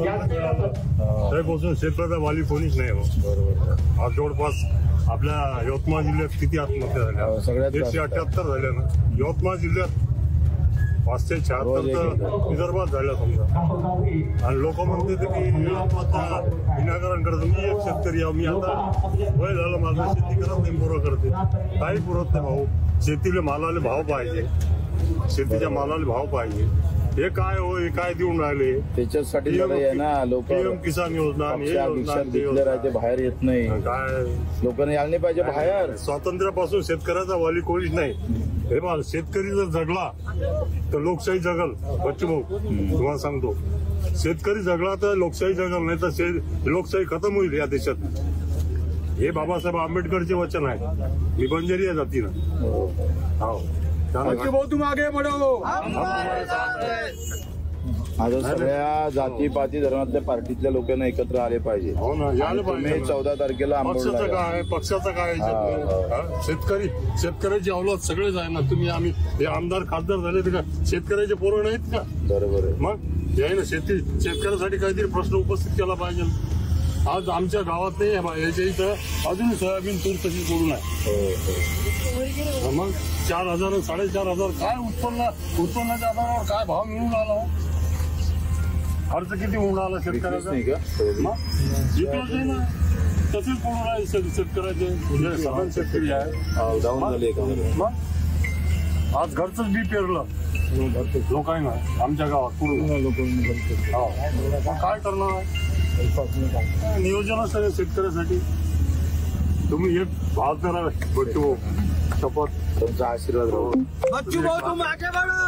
त्यापासून शेतकऱ्याचा वाली कोणीच नाही हो. बरोबर. आज जवळपास आपल्या यवतमाळ जिल्ह्यात किती आत्महत्या झाल्या? सगळ्यात 178 झाल्या ना. यवतमाळ जिल्ह्यात 576 तर विदर्भात झाल्या समजा. आणि लोक म्हणते की आत्महत्या विनाकारण करतो. मी एक शेतकरी आहे, मी आता वय झालं माझं, शेती करत नाही, पुरं करते, काही पुरत नाही भाऊ. शेतीला मालाला भाव पाहिजे, शेतीच्या मालाला भाव पाहिजे. हे काय हो, हे काय देऊन राहिले? त्याच्यासाठी लढाई आहे ना. लोक पीएम किसान योजना राहते, बाहेर येत नाही. काय लोकांना यायला नाही पाहिजे बाहेर. स्वातंत्र्यापासून शेतकऱ्याचा वाली कोणीच नाही. हे बघ, शेतकरी जर जगला तर लोकशाही जगल. बच्चू भाऊ तुम्हाला सांगतो, शेतकरी जगला तर लोकशाही जगल, नाही तर लोकशाही खतम होईल या देशात. हे बाबासाहेब आंबेडकरचे वचन आहे. मी बंजारी आहे जातीनं. हो, तुम आगे बढो. आता सगळ्या जातीपाती धर्मातल्या पार्टीतल्या लोकांना एकत्र आले पाहिजे. हो ना, यायला पाहिजे. 14 तारखेला पक्षाचं काय शेतकऱ्याची अवलाद सगळेच आहे ना. तुम्ही आम्ही हे आमदार खासदार झाले तर का शेतकऱ्याचे पोरं नाहीत का? बरोबर आहे. मग हे ना, शेतकऱ्यासाठी काहीतरी प्रश्न उपस्थित केला पाहिजे. आज आमच्या गावात नाही, याच्या इथं अजून सोयाबीन तूर तशी सोडून आहे. मग 4,000 4,500 काय उत्पन्नाच्या आधारावर काय भाव मिळून आला? खर्च किती होऊन आला शेतकऱ्याचा? जिंकलंच नाही ना, तसेच पडून आहे शेतकऱ्याचे. सगळे शेतकरी आहे. मग आज घरचंच बी पेरलं लोकांना आमच्या गावात पूर्ण लोकांनी. काय करणार? नियोजन असतं शेतकऱ्यासाठी. तुम्ही एक भाव करा बच्चू, शपथ तुमचा आशीर्वाद राहू. बच्चू भाऊ तुम आगे बढ़ो.